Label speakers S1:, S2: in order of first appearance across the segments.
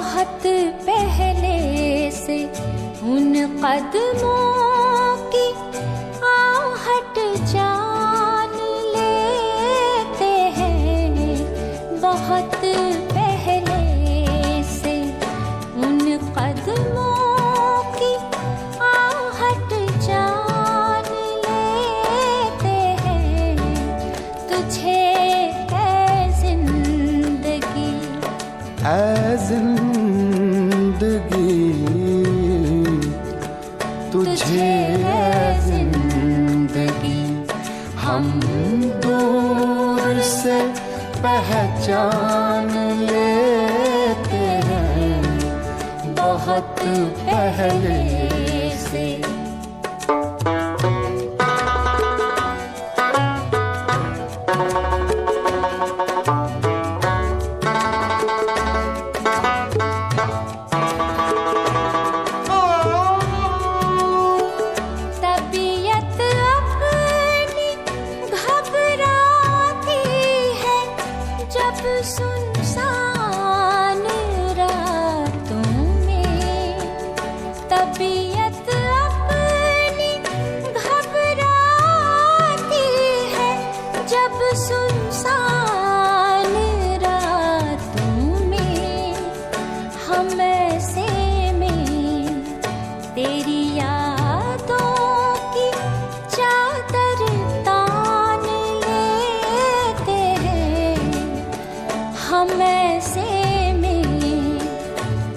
S1: बहुत पहले से उन कदमों की आहट जान लेते हैं। बहुत पहले से उन कदमों की आहट जान लेते हैं। तुझे ऐ जिंदगी तुझे जिंदगी
S2: हम दूर से पहचान लेते हैं। बहुत पहले से
S1: सुनसान रातों में तबीयत अपनी घबराती है। जब सुनसान रातों में हम ऐसे में तेरी यादों की चादर तान लेते हैं। हम ऐसे में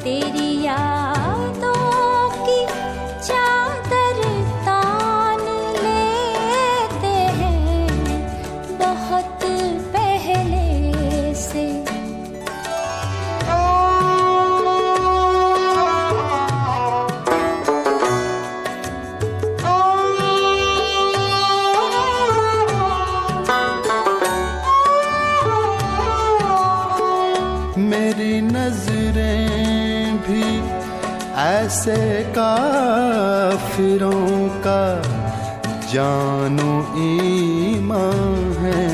S1: तेरी यादों की चादर तान लेते हैं। बहुत पहले से
S2: मेरी नजरें भी ऐसे काफिरों का जानो ईमान है।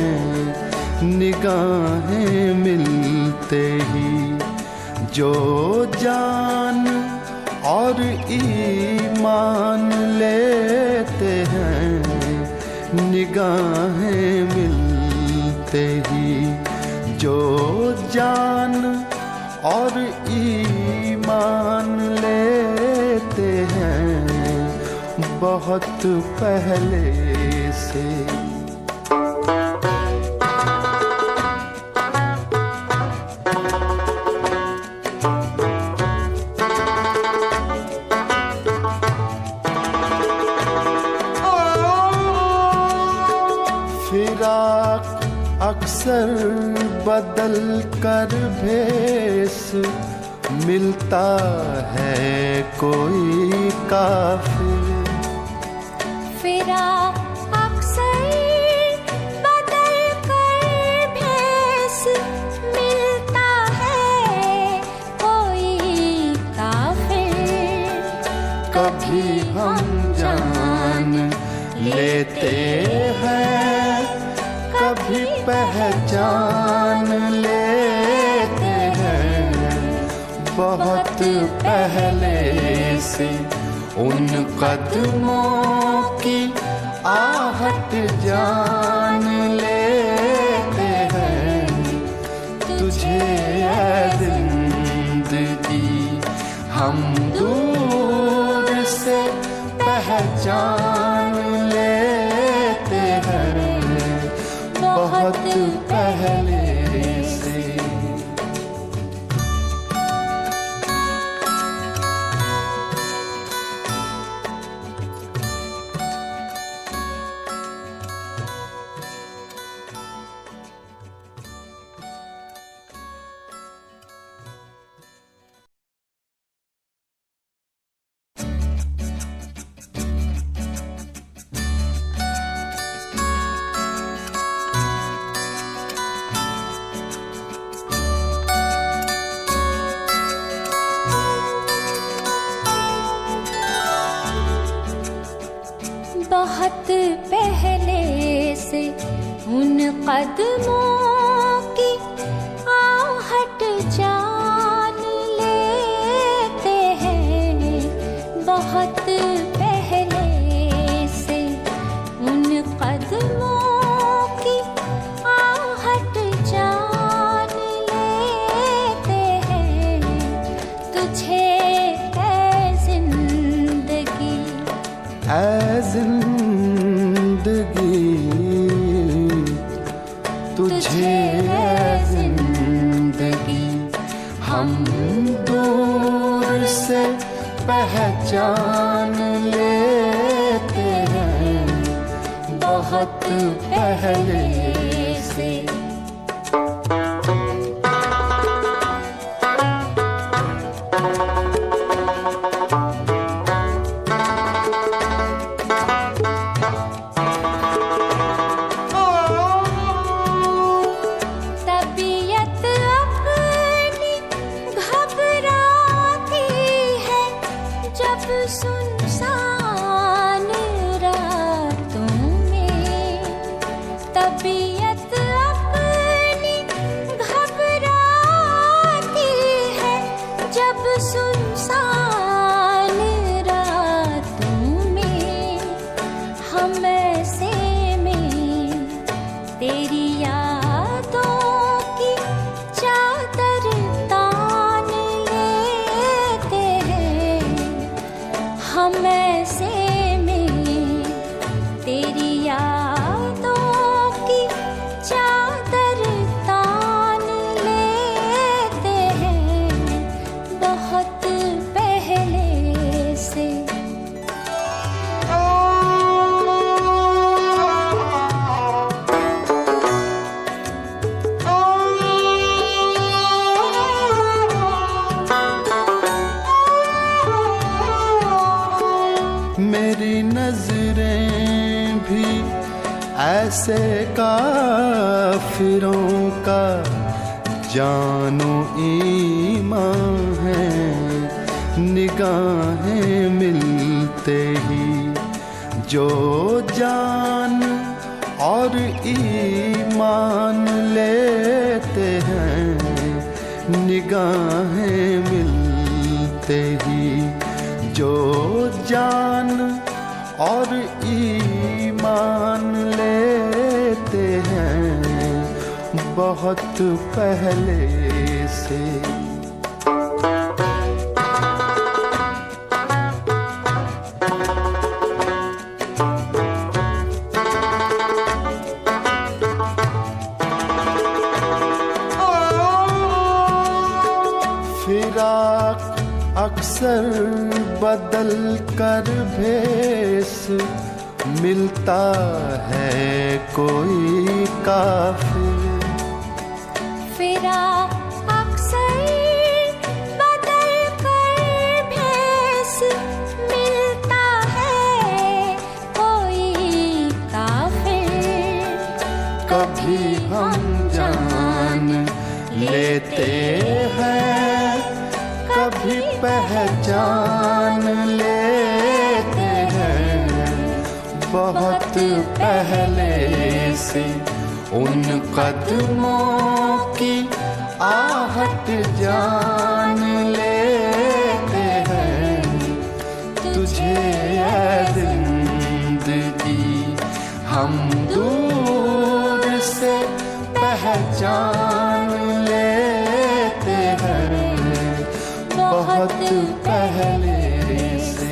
S2: निगाहें मिलते ही जो जान और ईमान लेते हैं। निगाहें मिलते ही जो जान और ईमान लेते हैं। बहुत पहले से फिराक अक्सर बदल कर भेस मिलता है कोई काफिर।
S1: फिराक अक्सर बदल कर भेस मिलता है कोई काफिर।
S2: कभी हम जान लेते हैं, कभी पहचान लेते हैं। बहुत पहले से उन कदमों की आहट जान लेते हैं। तुझे ऐ जिंदगी हम दूर से पहचान लेते हैं। बहुत पहले से
S1: बहुत पहले से उन कदमों की आहट जान ले
S2: है जिंदगी। हम दूर से पहचान लेते हैं बहुत पहले से।
S1: सुनसान रातों में तबीयत अपनी घबराती है, जब सुनसान रातों में हम ऐसे में तेरी यादों की चादर तान लेते हैं। हम ऐसे में तेरी यादों की चादर तान लेते हैं बहुत पहले से।
S2: मेरी नजरें भी ऐसे काफिरों का जानो ईमान है। निगाहें मिलते ही जो जान और ईमान लेते हैं। निगाहें मिलते ही जो जान और ईमान लेते हैं बहुत पहले से। फिराक अक्सर बदल कर भेस मिलता है कोई काफिर।
S1: फिराक अक्सर बदल कर भेस मिलता है कोई काफिर।
S2: कभी हम जान लेते हैं, कभी पहचान लेते हैं बहुत पहले से। उन कदमों की आहट जान लेते हैं तुझे ऐ जिंदगी। हम दूर से पहचान लेते हैं बहुत पहले से।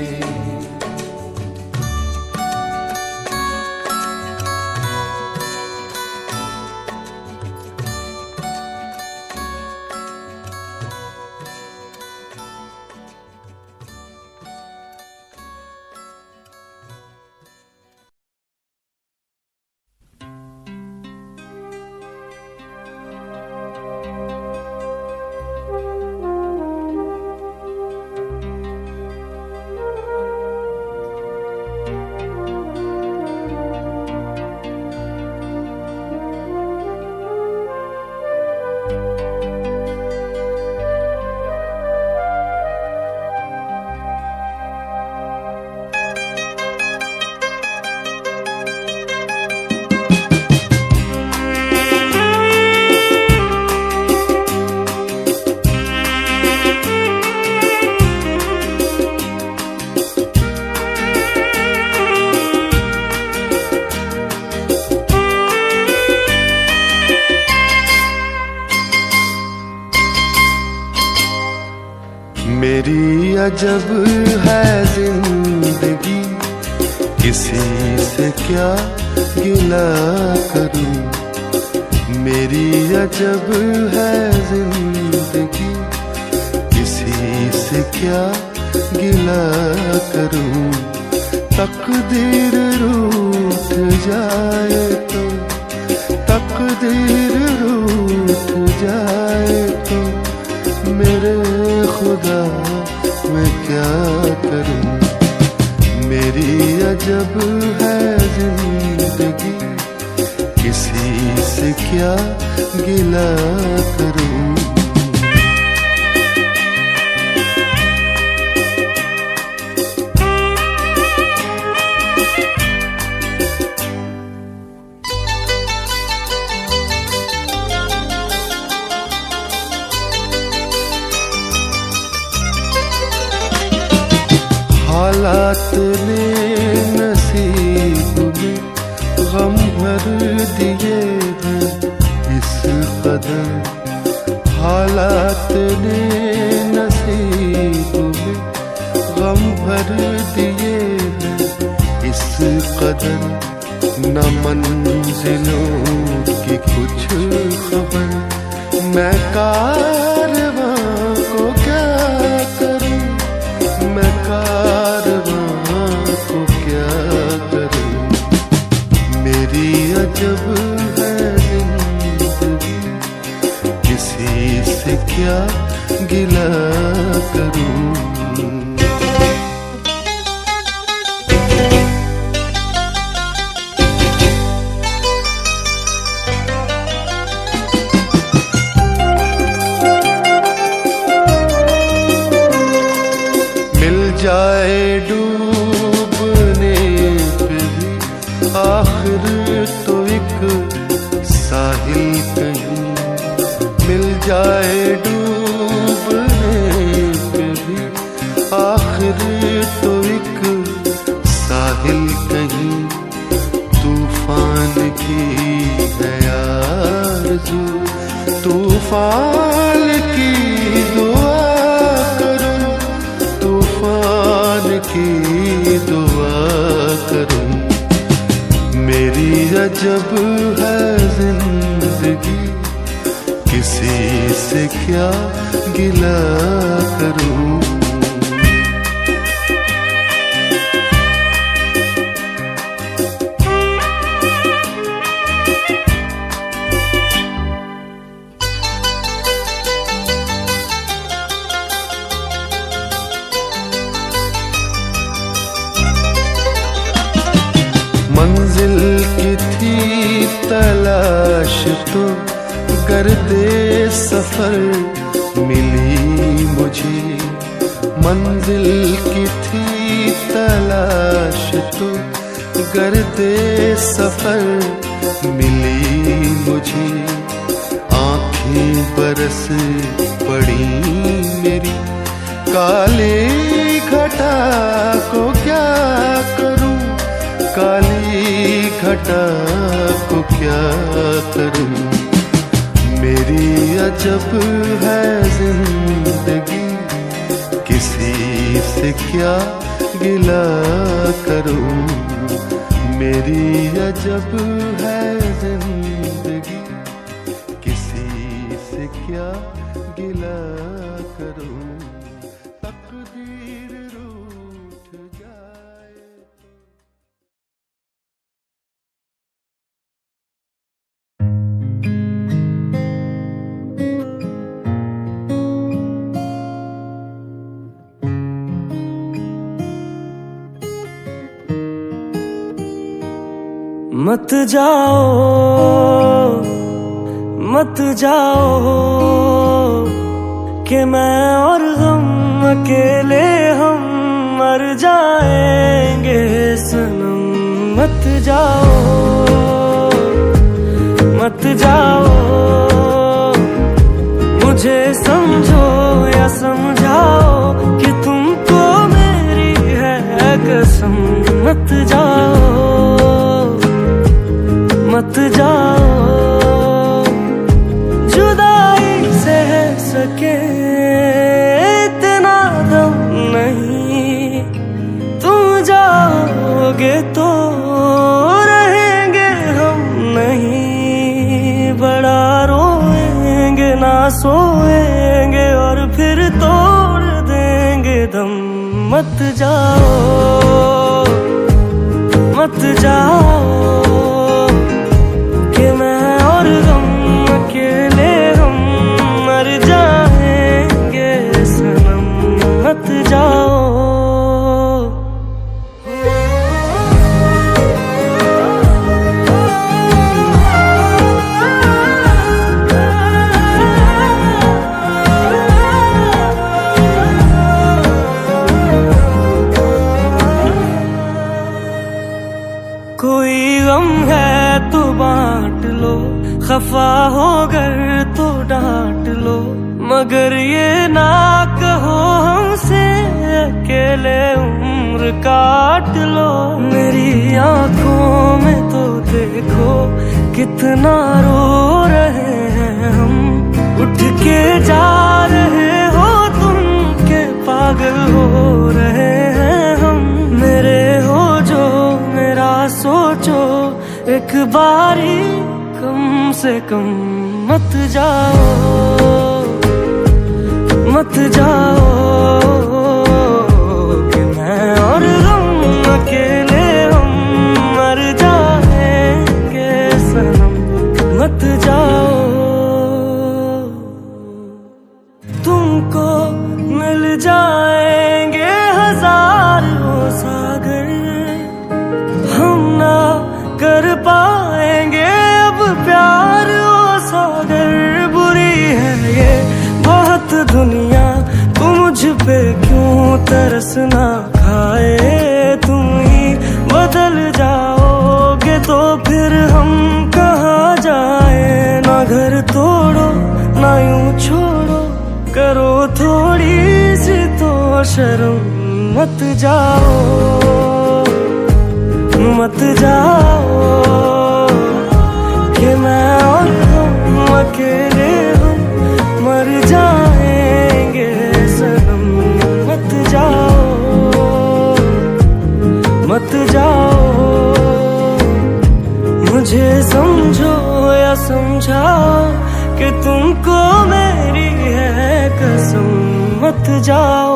S2: मेरी अजब है जिंदगी, किसी से क्या गिला करूं। मेरी अजब है जिंदगी, किसी से क्या गिला करूं। तकदीर रूठ जाए तो, तकदीर रूठ जाए तो मेरे खुदा मैं क्या करूं। मेरी अजब है जिंदगी, किसी से क्या गिला करूं। हालात ने नसीब में गम भर दिए हैं इस कदर। हालात ने नसीब में गम भर दिए हैं इस कदर। न मंजिलों की कुछ खबर, मैं कारवां को क्या करूं। मैं कारवां को क्या करूं। मेरी अजब है जिंदगी, किसी से क्या गिला करूं। जाए डूबने पे भी आखिर तो एक साहिल कहीं। मिल जाए डूबने पे भी आखिर तो एक साहिल कहीं। तूफान की है आरज़ू, तूफान की दुआ करूं। तूफान की दुआ करूं। मेरी अजब है जिंदगी, किसी से क्या गिला करूं। मंजिल की थी तलाश तो गर्दे सफर मिली मुझे। मंजिल की थी तलाश तो गर्दे सफर मिली मुझे। आँखें बरस पड़ी मेरी काली घटा को क्या करूं। काली घटा को क्या करूं। मेरी अजब है जिंदगी, किसी से क्या गिला करूं। मेरी अजब है जिंदगी, किसी से क्या गिला करूं। तकदीर रूठ जाए।
S3: मत जाओ, मत जाओ कि मैं और गम अकेले हम मर जाएंगे सनम। मत जाओ, मत जाओ, मुझे समझो या समझाओ कि तुमको मेरी है कसम। मत जाओ, मत जाओ, जुदाई सह सके इतना दम नहीं। तुम जाओगे तो रहेंगे हम नहीं। बड़ा ना सोएंगे और फिर तोड़ देंगे दम। मत जाओ मत जाओ कि मैं और गम अकेले हम मर जाएंगे सनम। मत जाओ कोई गम है तो बांट लो, खफा हो गर तो डांट लो, मगर ये ना कहो हमसे अकेले उम्र काट लो। मेरी आंखों में तो देखो कितना रो रहे हैं हम, उठ के जा रहे हो तुम के पागल हो रहे हैं हम। मेरे हो जो मेरा सोचो एक बारी कम से कम। मत जाओ मत जाओ कि मैं और गम अकेले हम मर जाएंगे सनम। मत जाओ तुमको मिल जाएंगे हजारों सागर, हम ना कर पाएंगे अब प्यार ओ सागर। बुरी है ये बहुत दुनिया, तू मुझ पे क्यों तरस ना खाए। तुम ही बदल जाओगे तो फिर हम कहाँ जाए। ना घर तोड़ो ना यूं छोड़ो, करो थोड़ी सी तो शर्म। मत जाओ मत जाओ कि मैं और तुम अकेले हम मर जाएंगे सनम। मत जाओ मत जाओ मुझे समझो या समझाओ कि तुमको मेरी है कसम। मत जाओ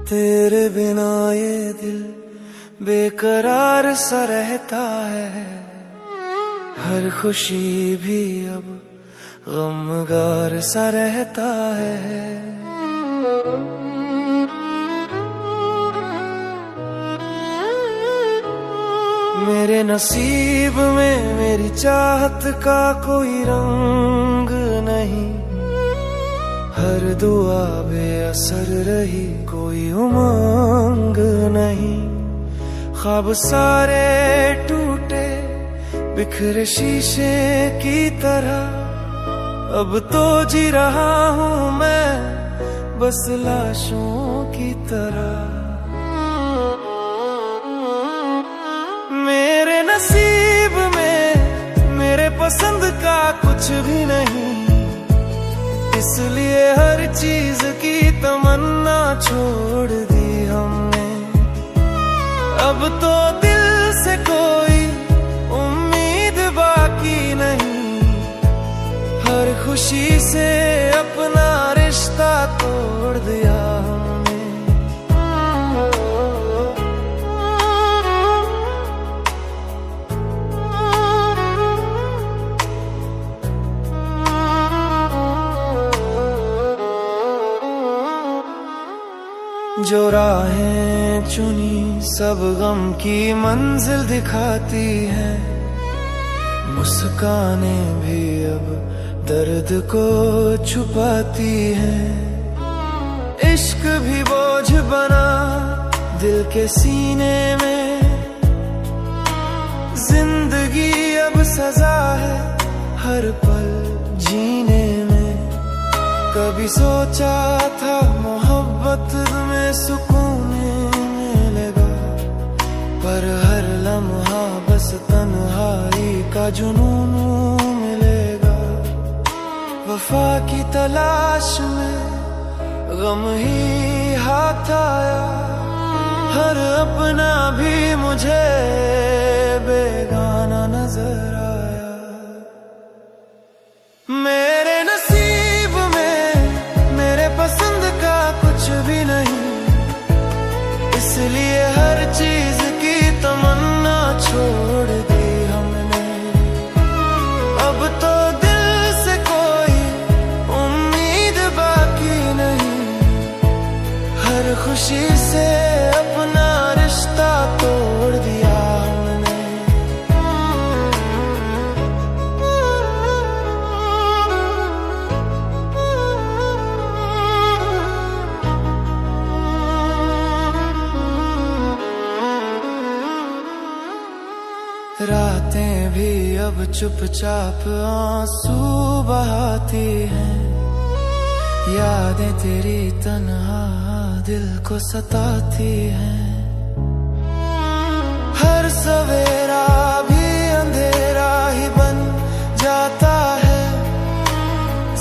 S3: तेरे बिना ये दिल बेकरार सा रहता है, हर खुशी भी अब गमगार सा रहता है। मेरे नसीब में मेरी चाहत का कोई रंग नहीं, हर दुआ बेअसर रही कोई उमंग नहीं। ख्वाब सारे टूटे बिखरे शीशे की तरह, अब तो जी रहा हूँ मैं बस लाशों की तरह। मेरे नसीब में मेरे पसंद का कुछ भी नहीं, इसलिए हर चीज की तमन्ना छोड़ दी हमने। अब तो दिल से कोई उम्मीद बाकी नहीं, हर खुशी से अपना रिश्ता तोड़ दिया हमने। जो राहें चुनी सब गम की मंजिल दिखाती है। मुस्कानें भी अब दर्द को छुपाती हैं। इश्क भी बोझ बना दिल के सीने में। जिंदगी अब सजा है हर पल जीने में। कभी सोचा था मोहब्बत में सुकून मिलेगा, पर हर लम्हा बस तन्हाई का जुनून मिलेगा। वफा की तलाश में गम ही हाथ आया, हर अपना भी मुझे बेगाना नजर आया। मेरे नसीब में मेरे पसंद का कुछ भी नहीं, इसलिए हर चीज की तमन्ना छोड़ दी हमने। अब तो दिल से कोई उम्मीद बाकी नहीं, हर खुशी से अपना रिश्ता तोड़ दिया हमने। रातें भी अब चुपचाप आंसू बहाती हैं। यादें तेरी तन्हा दिल को सताती हैं। हर सवेरा भी अंधेरा ही बन जाता है।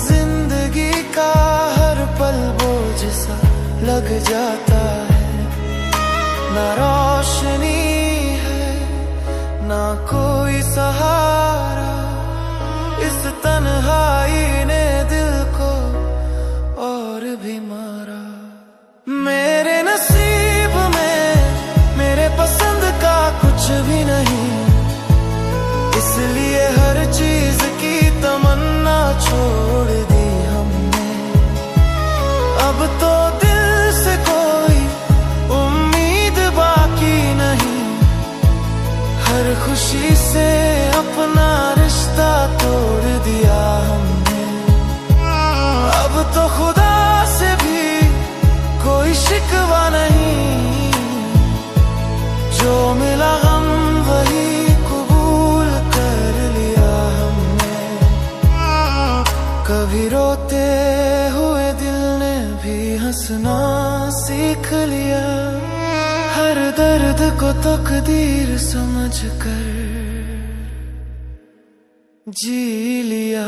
S3: जिंदगी का हर पल बोझ सा लग जाता है। ना रोशनी है ना कोई सहारा, इस तन्हाई ने दिल को और भी मारा। मेरे नसीब में मेरे पसंद का कुछ भी नहीं, इसलिए हर चीज की तमन्ना छोड़ दी हमने। अब तो दिल से कोई उम्मीद बाकी नहीं, हर खुशी से अपना रिश्ता तोड़ दिया हमने। अब तो खुदा से भी कोई शिकवा नहीं, जो मिला हम वही कबूल कर लिया हमने। कभी रोते हुए दिल ने भी हंसना सीख लिया, हर दर्द को तकदीर समझकर जी लिया।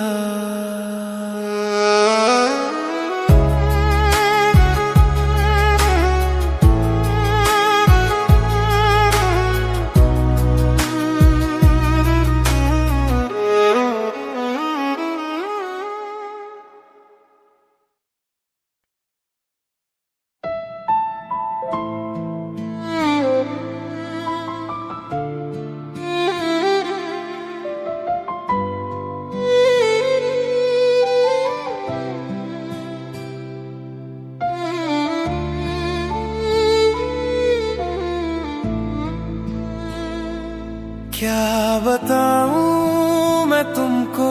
S3: क्या बताऊं मैं तुमको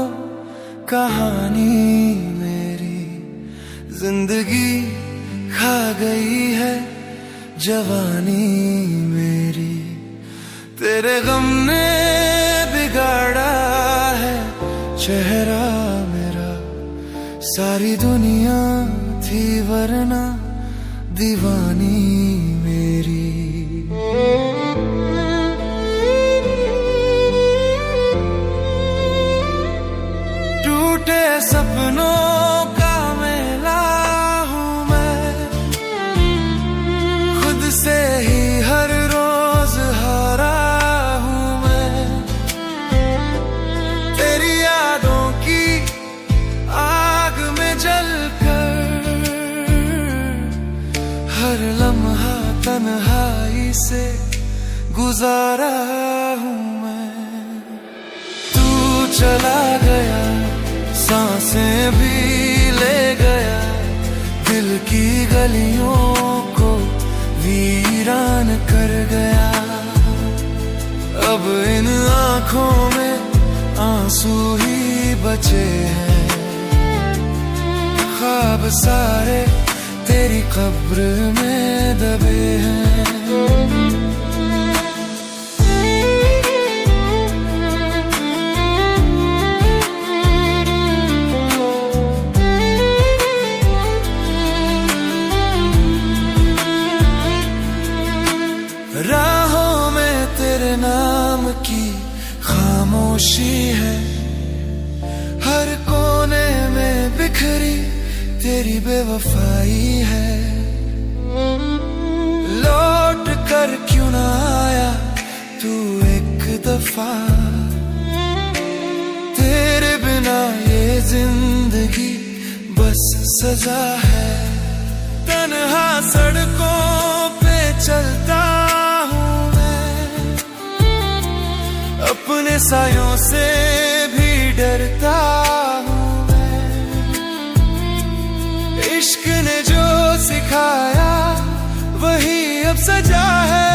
S3: कहानी मेरी। जिंदगी खा गई है जवानी मेरी। तेरे गम ने बिगाड़ा है चेहरा मेरा। सारी दुनिया थी वरना दीवानी मेरी। टूटे सपनों का मेला हूँ मैं, खुद से ही हर रोज हारा हूँ मैं। तेरी यादों की आग में जलकर हर लम्हा तन्हाई से गुजारा हूँ मैं। तू चला गया सांसें भी ले गया, दिल की गलियों को वीरान कर गया। अब इन आँखों में आंसू ही बचे हैं, ख्वाब सारे तेरी कब्र में दबे हैं। राहों में तेरे नाम की खामोशी है, हर कोने में बिखरी तेरी बेवफाई है। लौट कर क्यों ना आया तू एक दफा, तेरे बिना ये जिंदगी बस सजा है। तन्हा सड़कों पे चलता हूँ मैं, अपने सायों से भी डरता हूँ मैं। इश्क ने जो सिखाया वही अब सजा है,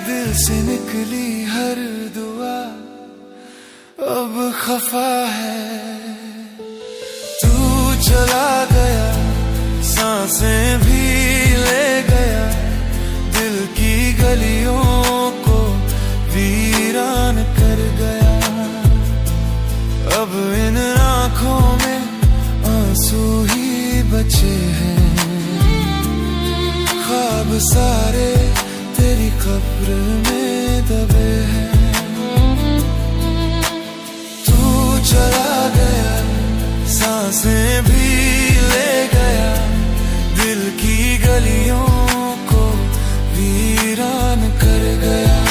S3: दिल से निकली हर दुआ अब खफा है। तू चला गया सांसें भी ले गया, दिल की गलियों को वीरान कर गया। अब इन आँखों में आंसू ही बचे हैं, ख्वाब सारे तेरी कब्र में दबे हैं। तू चला गया सांसें भी ले गया, दिल की गलियों को वीरान कर गया।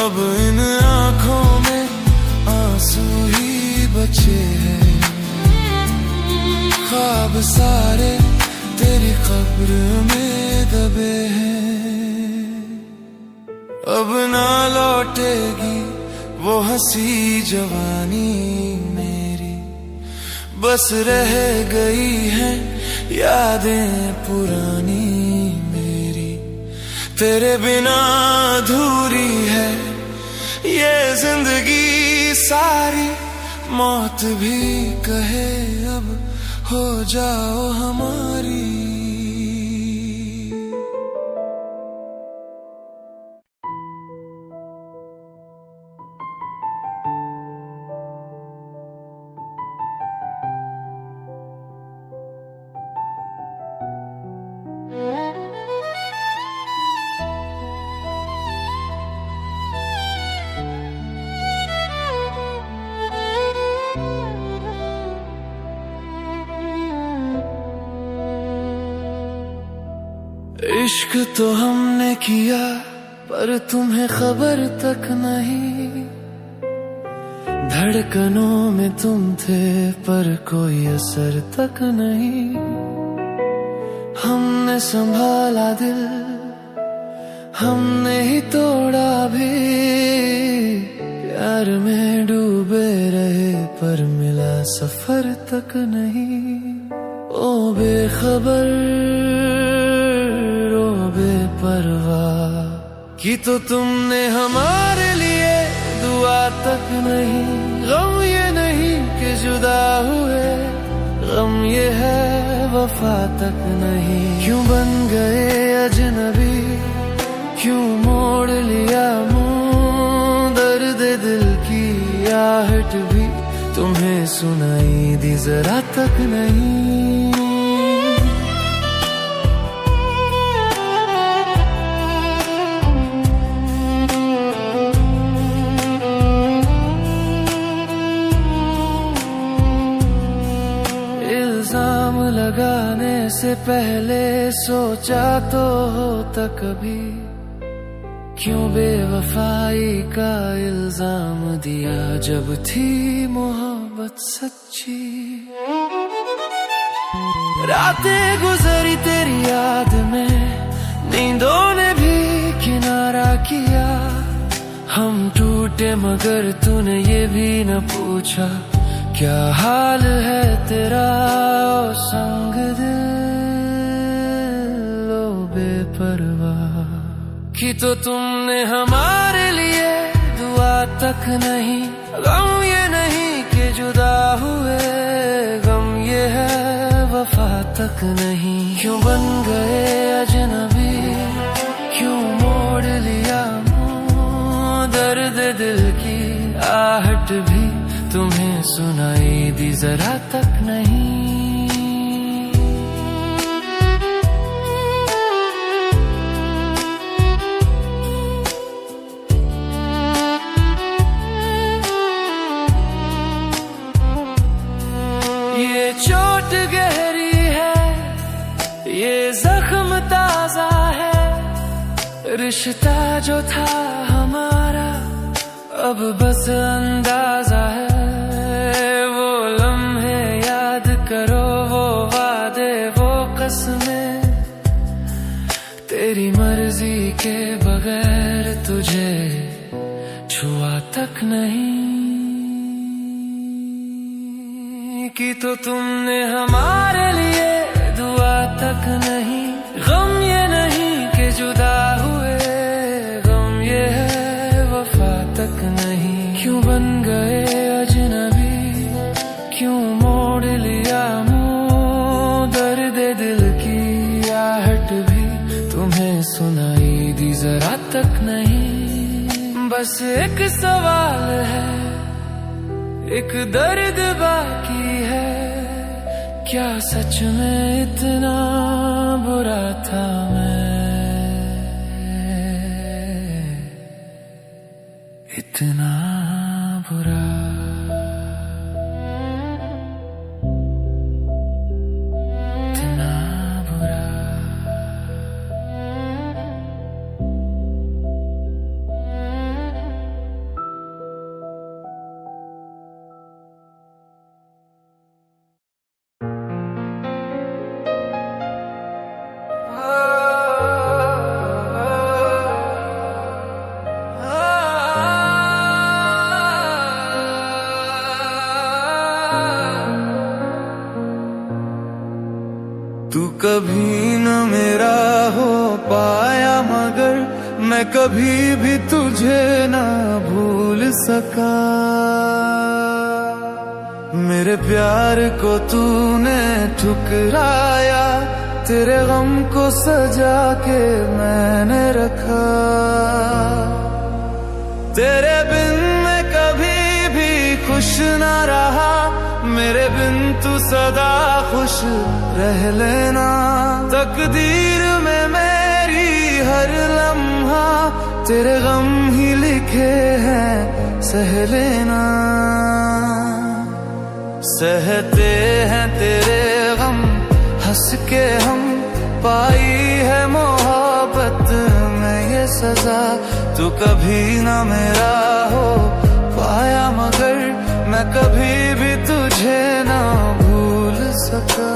S3: अब इन आँखों में आंसू ही बचे हैं, ख्वाब सारे तेरी कब्र में दबे हैं। अब ना लौटेगी वो हंसी जवानी मेरी, बस रह गई है यादें पुरानी मेरी। तेरे बिना अधूरी है ये जिंदगी सारी, मौत भी कहे अब हो जाओ हमारी। इश्क तो हमने किया पर तुम्हें खबर तक नहीं, धड़कनों में तुम थे पर कोई असर तक नहीं। हमने संभाला दिल हमने ही तोड़ा भी, प्यार में डूबे रहे पर मिला सफर तक नहीं। ओ बेखबर ओ बेपरवाह कि तो तुमने हमारे लिए दुआ तक नहीं। गम ये नहीं कि जुदा हुए, गम ये है वफा तक नहीं। क्यों बन गए अजनबी, क्यों मोड़ लिया मुंह, दर्द दिल की आहट भी तुम्हें सुनाई दी जरा तक नहीं। इल्जाम लगाने से पहले सोचा तो होता कभी, क्यों बेवफाई का इल्जाम दिया जब थी मोहब्बत सच्ची। रातें गुजरी तेरी याद में, नींदों ने भी किनारा किया। हम टूटे मगर तूने ये भी न पूछा, क्या हाल है तेरा ओ संग दिल, ओ परवाह कि तो तुमने हमारे लिए दुआ तक नहीं। गम ये नहीं कि जुदा हुए, गम ये है वफा तक नहीं। क्यों बन गए अजनबी, क्यों मोड़ लिया मुँह, दर्द दिल की आहट भी तुम्हें सुनाई दी जरा तक नहीं। ये चोट गहरी है, ये जख्म ताजा है, रिश्ता जो था हमारा अब बस अंदाजा है। वो लम्हे याद करो, वो वादे, वो कसमें, तेरी मर्जी के बगैर तुझे छुआ तक नहीं। कि तो तुमने हमारे लिए दुआ तक नहीं। गम ये नहीं कि जुदा हुए, गम ये है वफा तक नहीं। क्यों बन गए अजनबी, क्यों मोड़ लिया मुँह, दर्द दिल की आहट भी तुम्हें सुनाई दी जरा तक नहीं। बस एक सवाल है, एक दर्द बाकी है, क्या सच में इतना बुरा था मैं, इतना बुरा। इतना बुरा।
S4: तू कभी न मेरा हो पाया, मगर मैं कभी भी तुझे न भूल सका। मेरे प्यार को तूने ठुकराया, तेरे गम को सजा के मैंने रखा। तेरे बिन मैं कभी भी खुश ना रहा, मेरे बिन तू सदा खुश रह लेना। तकदीर में मेरी हर लम्हा तेरे गम ही लिखे हैं, सह लेना। सहते हैं तेरे गम हंस के हम, पाई है मोहब्बत में ये सजा। तू कभी ना मेरा हो पाया, मगर मैं कभी भी तुझे ना भूल सका।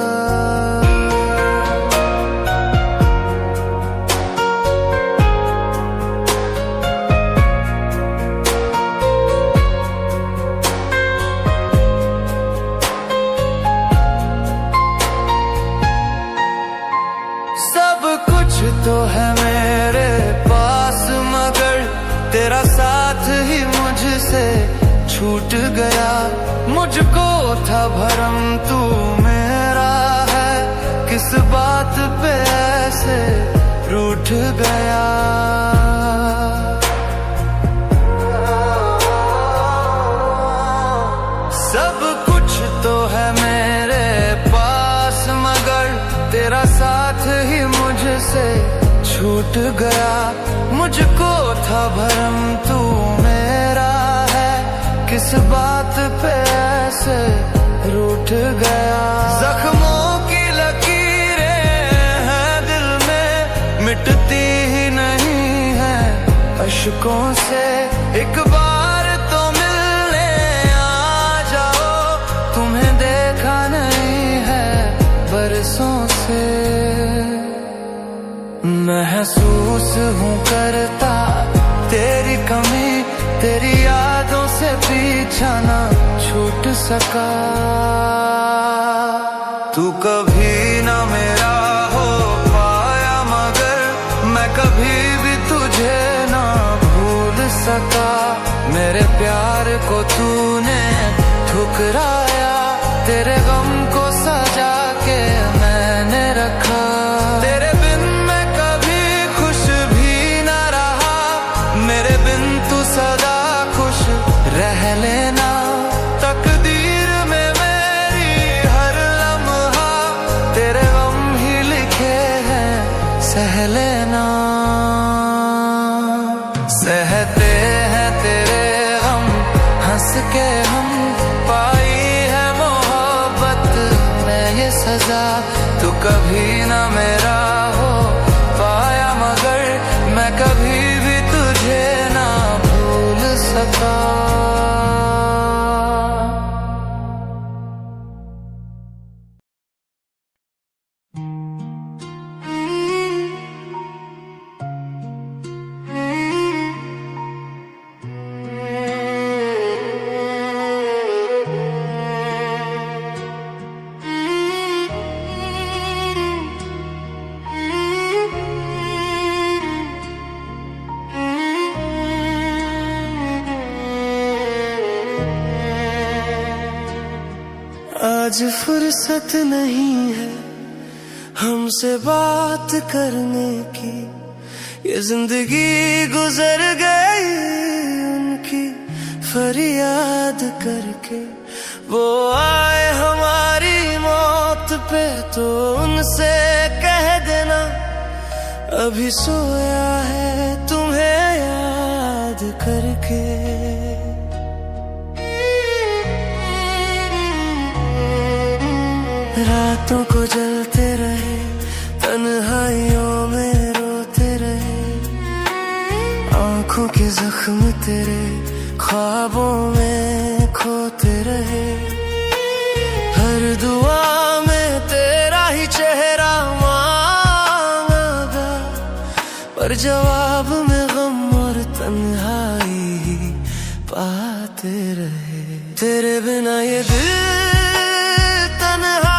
S4: सब कुछ तो है मेरे पास, मगर तेरा साथ ही मुझसे छूट गया। मुझको था भरम तू मेरा है, किस बात पे ऐसे रूठ गया। सब कुछ तो है मेरे पास, मगर तेरा साथ ही मुझसे छूट गया। मुझको था भरम तू मेरा है, किस बात पे ऐसे रूठ गया। जख्मों की लकीरें हैं दिल में, मिटती ही नहीं है अश्कों से। एक बार तो मिलने आ जाओ, तुम्हें देखा नहीं है बरसों से। महसूस हूँ करता तेरी कमी, तेरी यादों से पीछा ना छूट सका। तू कभी ना मेरा हो पाया, मगर मेरे प्यार को तूने ठुकराया, तेरे गम को सजा के मैंने रखा। तेरे बिन मैं कभी खुश भी ना रहा, मेरे बिन तू सदा खुश रह लेना। तकदीर में मेरी हर लम्हा तेरे गम ही लिखे हैं, सह लेना। सहते हैं तेरे गम हंस के हम, पाई है मोहब्बत में ये सजा। तू कभी ना मेरा हो पाया, मगर मैं कभी भी तुझे ना भूल सका।
S3: आज फुर्सत नहीं है हमसे बात करने की, ये जिंदगी गुजर गई उनकी फरियाद करके। वो आए हमारी मौत पे तो उनसे कह देना, अभी सोया है तुम्हें याद करके। रातों को जलते रहे, तन्हाइयों में रोते रहे, आंखों के जख्म तेरे ख्वाबों में खोते रहे। हर दुआ में तेरा ही चेहरा मांगा, पर जवाब में गम और तन्हाई ही पाते रहे। तेरे बिना ये दिल तन्हा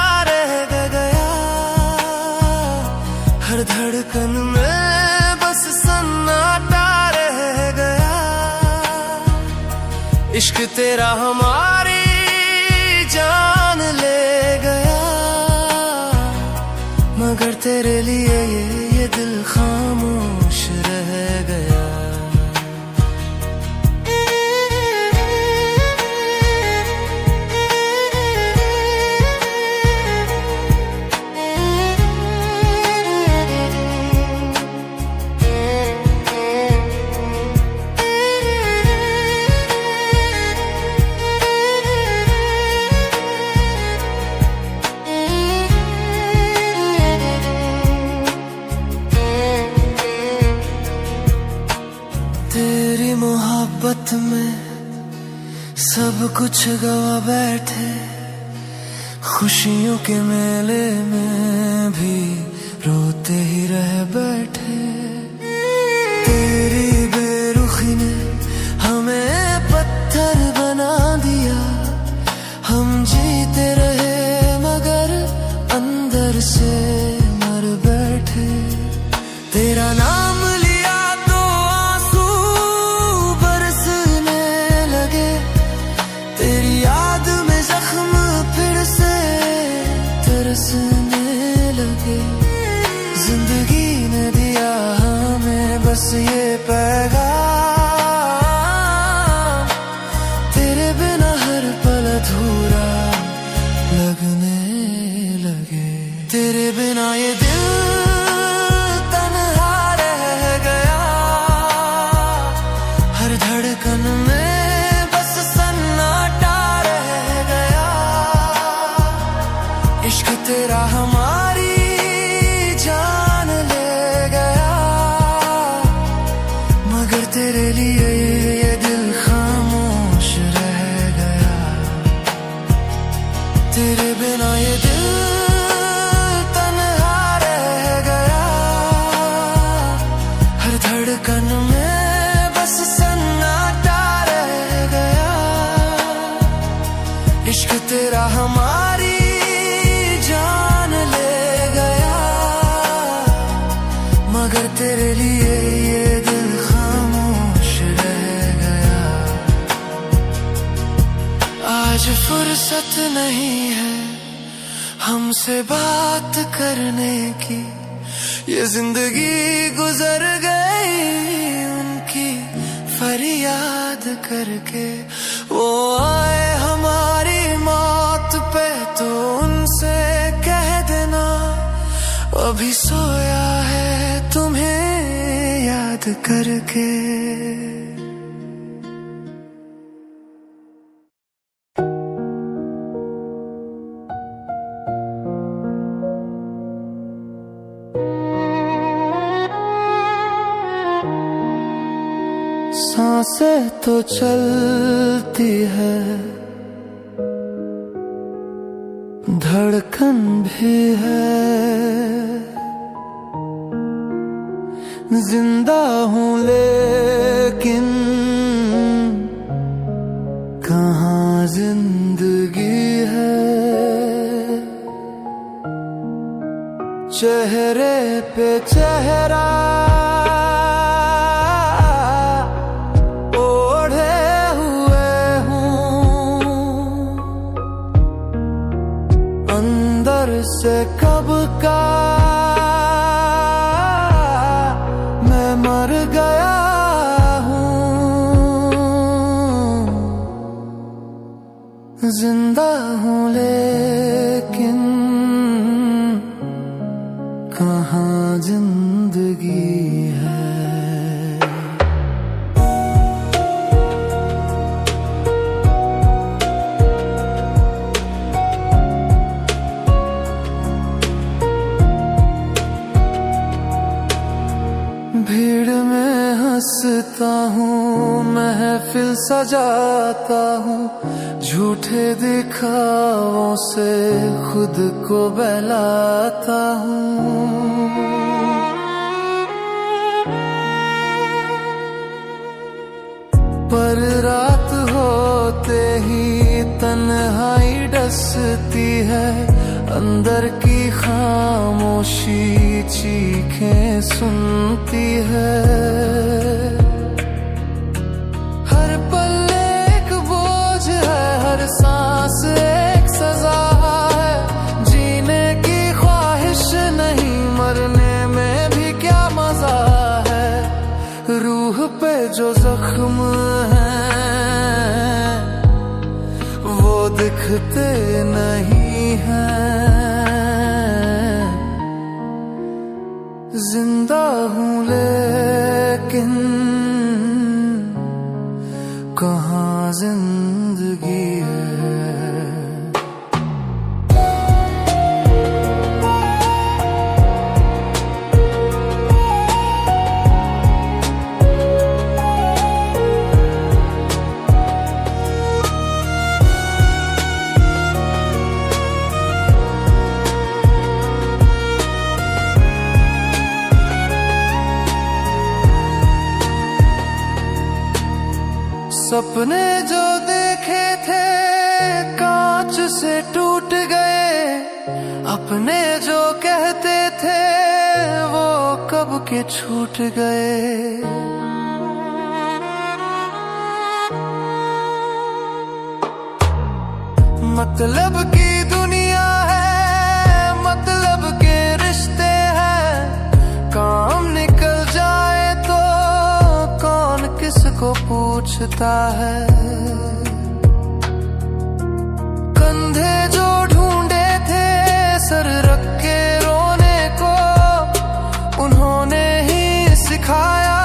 S3: हर धड़कन में बस सन्नाटा रह गया। इश्क तेरा हमारी जान ले गया, मगर तेरे लिए ये दिल खामोश रह गया। मोहब्बत में सब कुछ गवा बैठे, खुशियों के मेले में भी रोते ही रह बैठे। तेरी बेरुखी ने हमें पत्थर बना दिया, हम जीते रहे मगर अंदर से मर बैठे। तेरा नाम जिंदगी ने दिया हमें बस ये पैगाम, तेरे बिना हर पल अधूरा लगने लगे। तेरे बिना ये दिल तन्हा रह गया, हर धड़कन में बस सन्नाटा रह गया। इश्क तेरा हमारी जान ले गया, मगर तेरे लिए ये दिल खामोश रह गया। तेरे बिना ये दिल तन्हा रह गया, हर धड़कन में बस सन्नाटा रह गया। इश्क तेरा हमारी जान ले गया, मगर तेरे लिए ये दिल खामोश रह गया। फुर्सत नहीं है हमसे बात करने की, ये जिंदगी गुजर गई उनकी फरियाद करके। वो आए हमारी मौत पे तो उनसे कह देना अभी सोया है तुम्हें याद करके। सांसें तो चलती है, धड़कन भी है, जिंदा हूँ लेकिन कहाँ जिंदगी है। चेहरे पे चेहरा से कब का मैं मर गया हूँ, जिंदा हूँ लेकिन कहाँ जिंदगी है। भीड़ में हंसता हूँ, महफिल सजाता हूँ, झूठे दिखावों से खुद को बहलाता हूँ। पर रात होते ही तन्हाई डसती है, अंदर की खामोशी चीखें सुनती है। हर पल एक बोझ है, हर सांस एक सजा है, जीने की ख्वाहिश नहीं, मरने में भी क्या मजा है। रूह पे जो जख्म है वो दिखते नहीं हैं। जिंदा हूँ लेकिन कहाँ जिंदगी है। सपने जो देखे थे कांच से टूट गए, अपने जो कहते थे वो कब के छूट गए। मतलब की दुनिया है, मतलब के रिश्ते हैं, काम निकल जाए तो कौन किसको पूछता है। कंधे जो ढूंढे थे सर रख के रोने को, उन्होंने ही सिखाया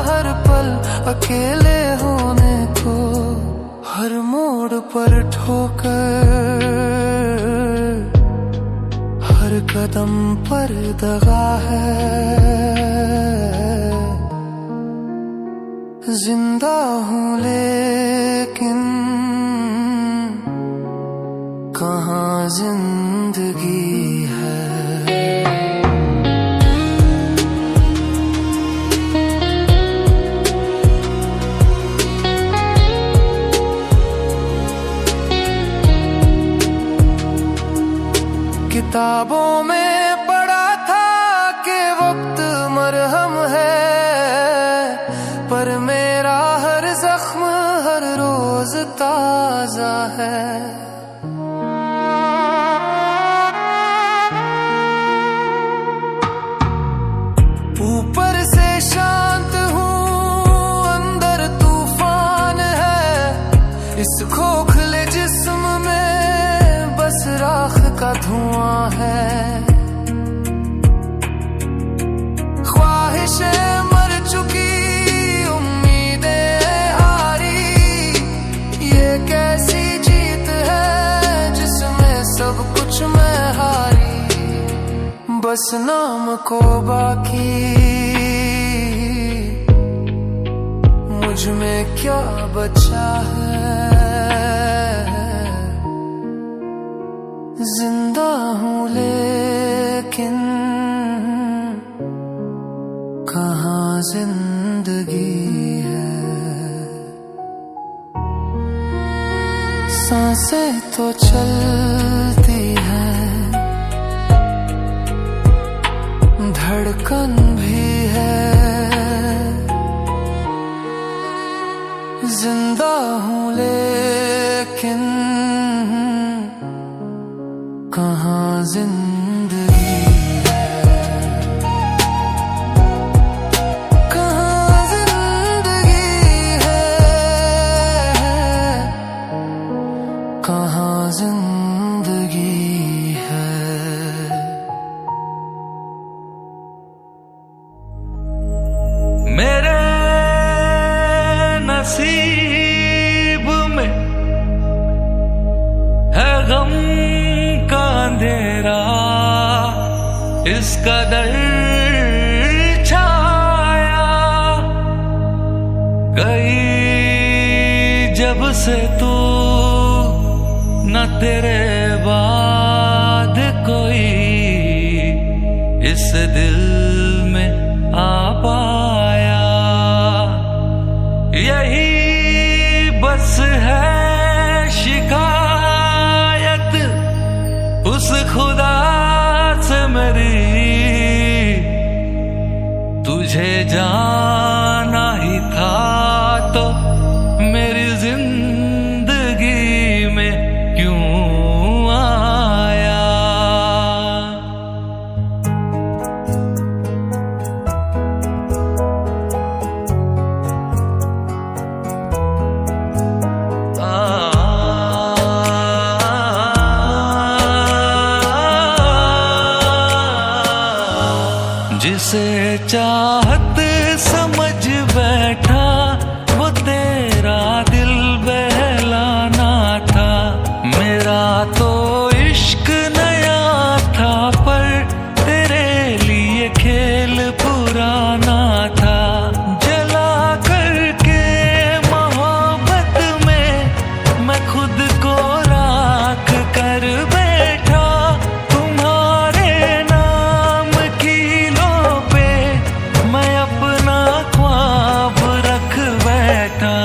S3: हर पल अकेले होने को। हर मोड़ पर ठोकर, हर कदम पर दगा है। जिंदा हूँ लेकिन कहाँ जिंदगी है। किताबों में पढ़ा था कि वक्त मरहम है, पर मेरा हर जख्म हर रोज ताजा है। बस नाम को बाकी मुझ में क्या बचा है। जिंदा हूँ लेकिन कहाँ जिंदगी है। सांसें तो चलती है, धड़कन भी है। जिंदा हूँ लेकिन कहाँ जिंदगी है। कहाँ जिंदगी है, कहाँ जिंदगी है। मेरे नसीब में है गम का अंधेरा, इसका दर छाया गई जब से तू, न तेरे बाद कोई इस दिल में आ पाया। यही बस है शिकायत उस खुदा से मेरी, तुझे जाना ही था तो मेरी जिंदगी में क्यों आया। जिसे चाहत समझ बैठा वो तेरा दिल बहलाना था। मेरा तो इश्क नया था पर तेरे लिए खेल पुराना था। जला करके मोहब्बत में मैं खुद को राख कर बैठा। तुम्हारे नाम की लो पे मैं अपना ख्वाब रख बैठा।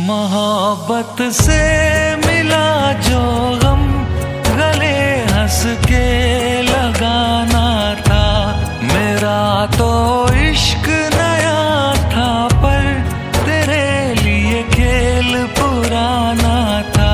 S3: मोहब्बत से मिला जो गम गले हंस के लगाना था। मेरा तो इश्क नया था पर तेरे लिए खेल पुराना था।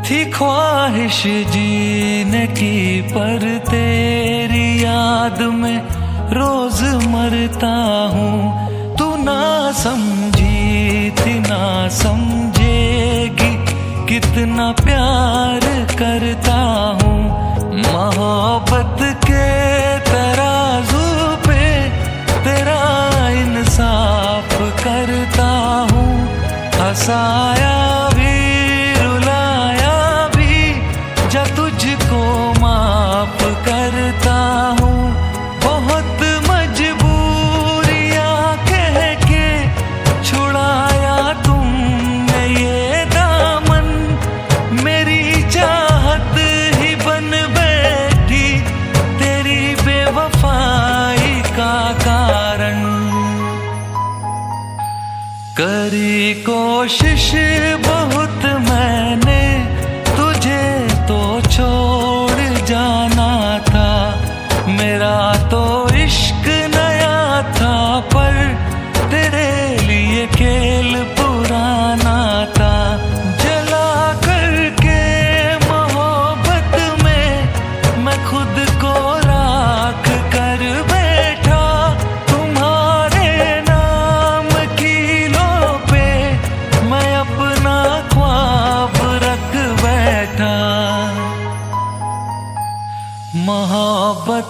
S3: थी ख्वाहिश जीने की पर तेरी याद में रोज मरता हूँ। तू ना समझी थी ना समझेगी कितना प्यार करता हूँ। मोहब्बत के तराजू पे तेरा इंसाफ करता हूँ। हंसाया भी रुलाया भी जा तुझको माफ करता हूँ। बहुत मजबूरियाँ कह के छुड़ाया तुमने ये दामन। मेरी चाहत ही बन बैठी तेरी बेवफाई का कारण। करी कोशिश बहुत मैंने तुझे तो छोड़ जाना था। मेरा तो इश्क नया था पर तेरे लिए खेल पुराना था। जला करके मोहब्बत में मैं खुद को राख कर बैठा।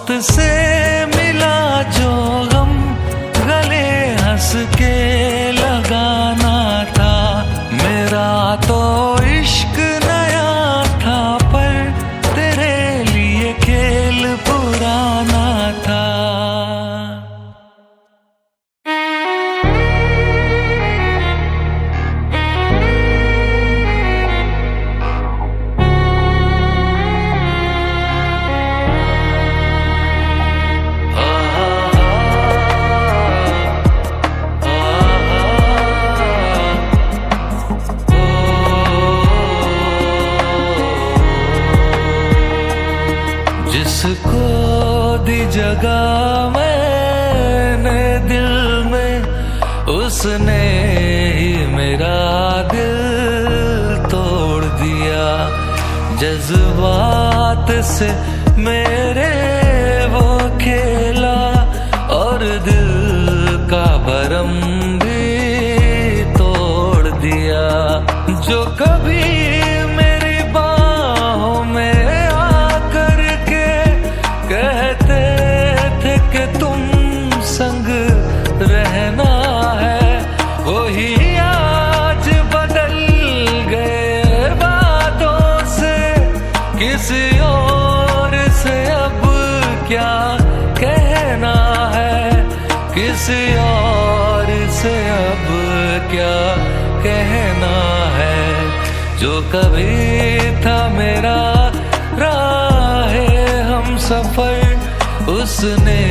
S3: मौत से मिला जो गम गले हंस के लगाना था। मेरा तो इश्क नया था पर तेरे लिए खेल पुराना था। जिसको दी जगह मैंने दिल में, उसने ही मेरा दिल तोड़ दिया। जज्बात से मेरे वो खेला और दिल का भरम भी तोड़ दिया। जो कभी मेरी बाहों में आकर के कहते थे कि तुम संग रहना है, वही आज बदल गए बातों से। किसी और से अब क्या कहना है, किसी और से अब क्या कहना है। जो कभी था मेरा राहे हम सफर, उसने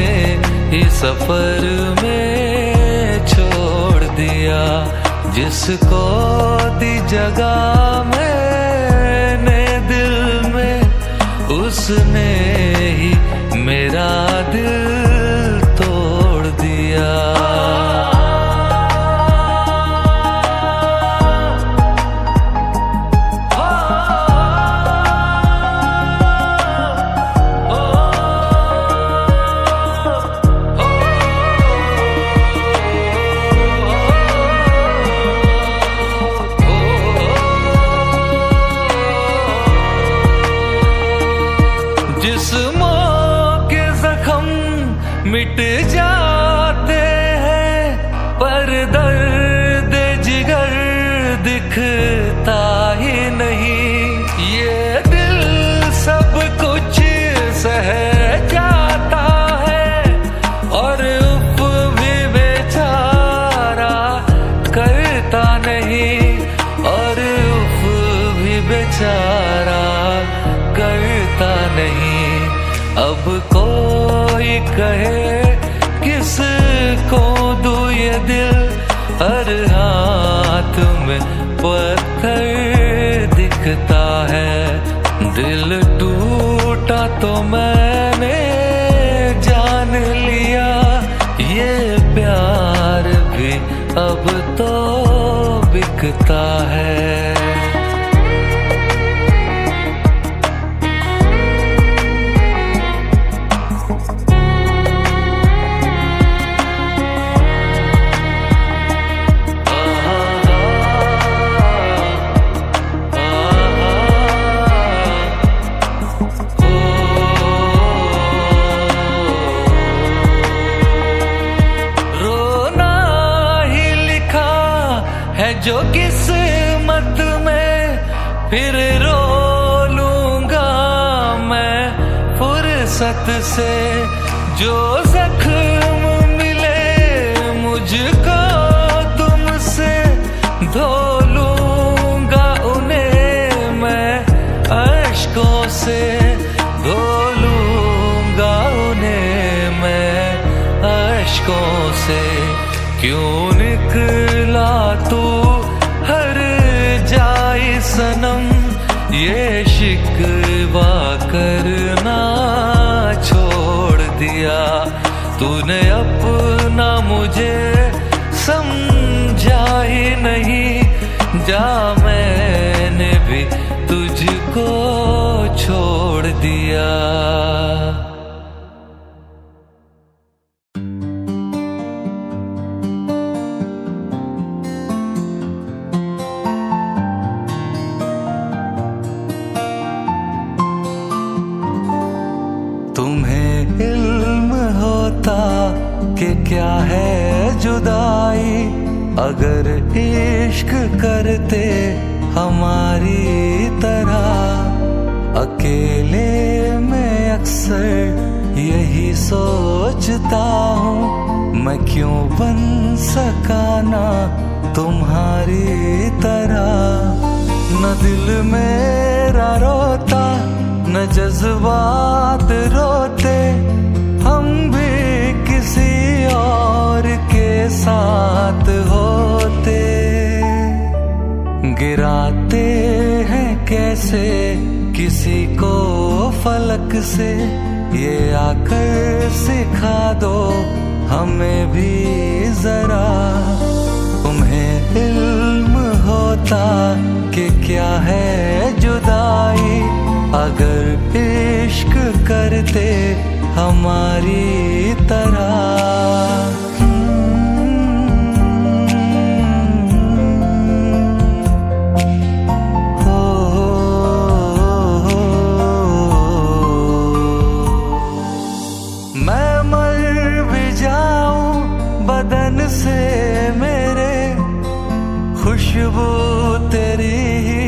S3: ही सफर में छोड़ दिया। जिसको दी जगह मैंने दिल में, उसने ही मेरा दिल तोड़ दिया। जिस्मों के जख्म मिट जाते हैं पर दर्द जिगर दिखता ही नहीं। ये दिल सब कुछ सह जाता है और उफ भी बेचारा करता नहीं, और उफ भी बेचारा करता नहीं। अब कोई कहे किसको दूं ये दिल, हर हाथ में पत्थर दिखता है। दिल टूटा तो मैंने जान लिया, ये प्यार भी अब तो बिकता है। है जो किस्मत में फिर रो लूंगा मैं फुर्सत से। जो जख्म मिले मुझको तुमसे, धो लूंगा उन्हें मैं अश्कों से, धो लूंगा उन्हें मैं अश्कों से। क्यों निकला तू हर जाए सनम, ये शिकवा करना छोड़ दिया। तूने अपना मुझे समझा ही नहीं, जा मैंने भी तुझको छोड़ दिया।
S4: अगर इश्क करते हमारी तरह। अकेले में अक्सर यही सोचता हूँ, मैं क्यों बन सका ना तुम्हारी तरह। न दिल मेरा रोता न जज्बात रोते, हम भी किसी और के साथ होते। गिराते हैं कैसे किसी को फलक से, ये आकर सिखा दो हमें भी जरा। तुम्हें इल्म होता कि क्या है जुदाई, अगर इश्क करते हमारी तरह। मैं मर भी जाऊं बदन से मेरे, खुशबू तेरी ही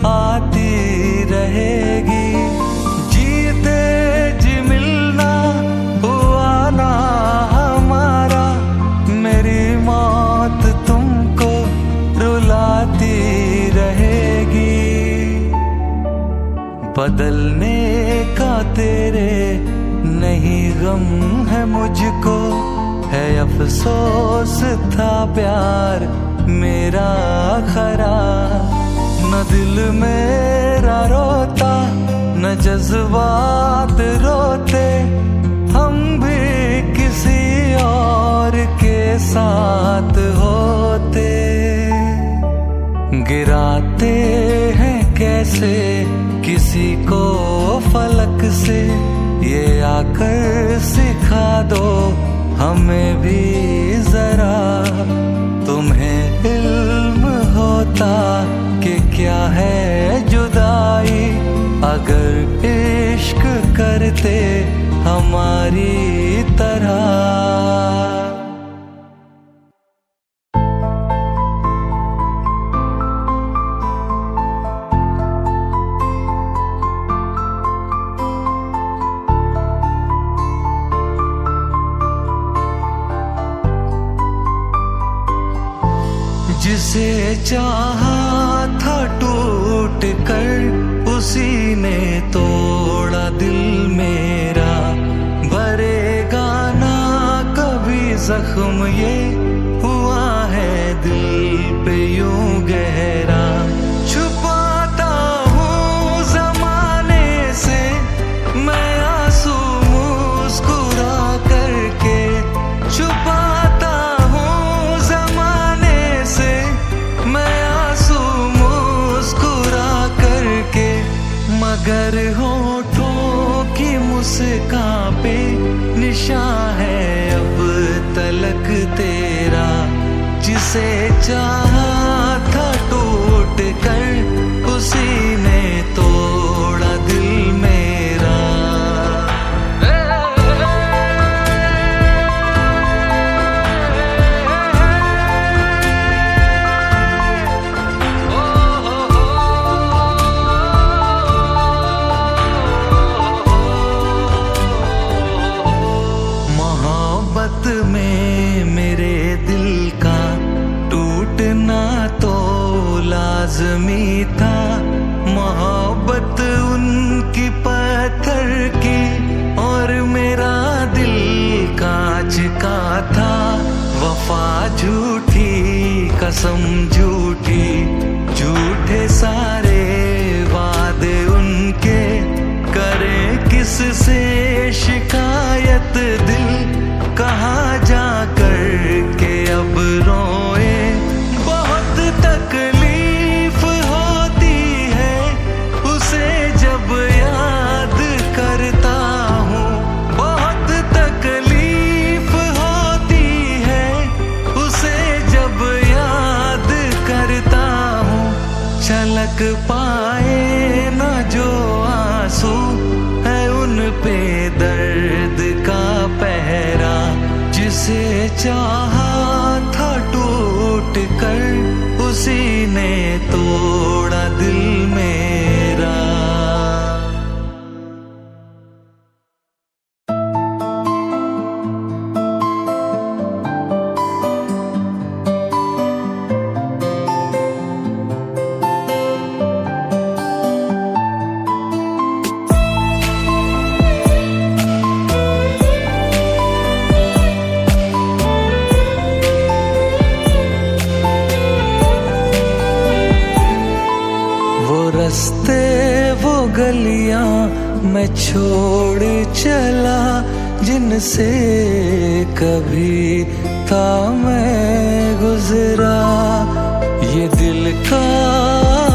S4: आती रहेगी। जीते जी मिलना हुआ ना हमारा, मेरी मौत तुमको रुलाती रहेगी। बदलने का तेरे नहीं गम है मुझको, है अफसोस था प्यार मेरा खरा। न दिल मेरा रोता न जज्बात रोते, हम भी किसी और के साथ होते। गिराते हैं कैसे किसी को फलक से, ये आकर सिखा दो हमें भी जरा। तुम्हें इल्म होता कि क्या है जुदाई, अगर इश्क करते हमारी तरह। जिसे चाहा था टूट कर उसी ने तोड़ा दिल मेरा। भरेगा ना कभी जख्म ये हुआ है दिल पे यूं गहरा। छुपाता हूँ जमाने से मैं आंसू मुस्कुरा करके, छुपाता मगर होठों की मुस्कान पे निशान है अब तलक तेरा। जिसे चाहा था टूट कर उसी ने तोड़ा दिल मेरा। में मेरे दिल का टूटना तो लाज़मी था। मोहब्बत उनकी पत्थर की और मेरा दिल कांच का था। वफा झूठी कसम झूठी, झूठे सारे वादे उनके, करे किससे शिकायत दिल कहाँ जा कर के अब रोए। बहुत तकलीफ होती है उसे जब याद करता हूँ। बहुत तकलीफ होती है उसे जब याद करता हूँ। छलक पाए न जो आंसू है उन पे दर्द का पहरा। जिस जिसे चाहा था टूट कर उसी ने तोड़ा दिल मेरा। रास्ते वो गलियां मैं छोड़ चला जिनसे कभी था मैं गुजरा। ये दिल का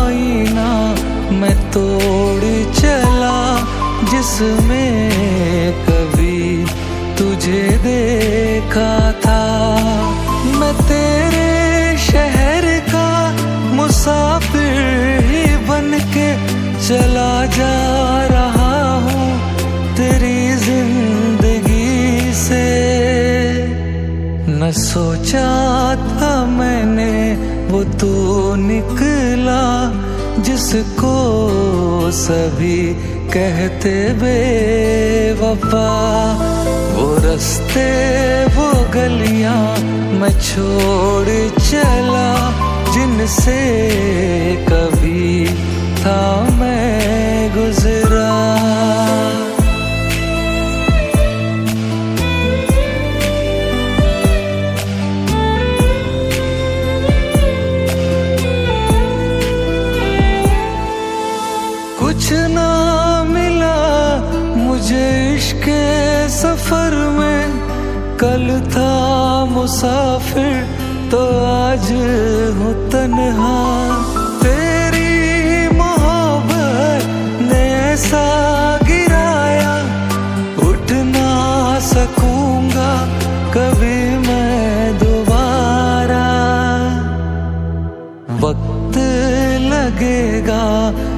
S4: आईना मैं तोड़ चला जिसमें कभी तुझे देखा था। मैं तेरे शहर का मुसाफिर ही बन के चला जा रहा हूँ तेरी जिंदगी से। न सोचा था मैंने वो तू निकला जिसको सभी कहते बेवफा। वो रास्ते वो गलियां मैं छोड़ चला जिनसे कभी था मैं गुजरा। कुछ ना मिला मुझे इश्क सफर में, कल था मुसाफिर तो आज हूँ तन्हा। तेरी मोहब्बत ने ऐसा गिराया उठ ना सकूंगा कभी मैं दोबारा। वक्त लगेगा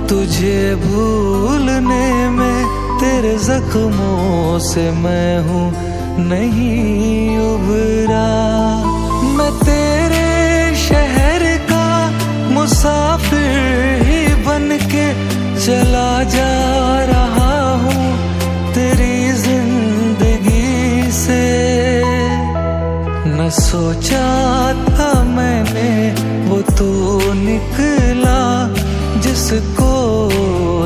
S4: तुझे भूलने में, तेरे जख्मों से मैं हूँ नहीं उबरा। मैं तेरे शहर का मुसाफिर ही बन के चला जा रहा हूँ तेरी जिंदगी से। न सोचा था मैंने वो तू निकला जिसको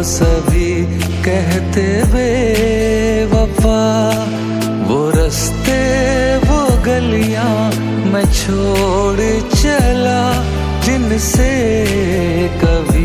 S4: सभी कहते बेवफा। वो रास्ते वो गलियां मैं छोड़ चला जिनसे कभी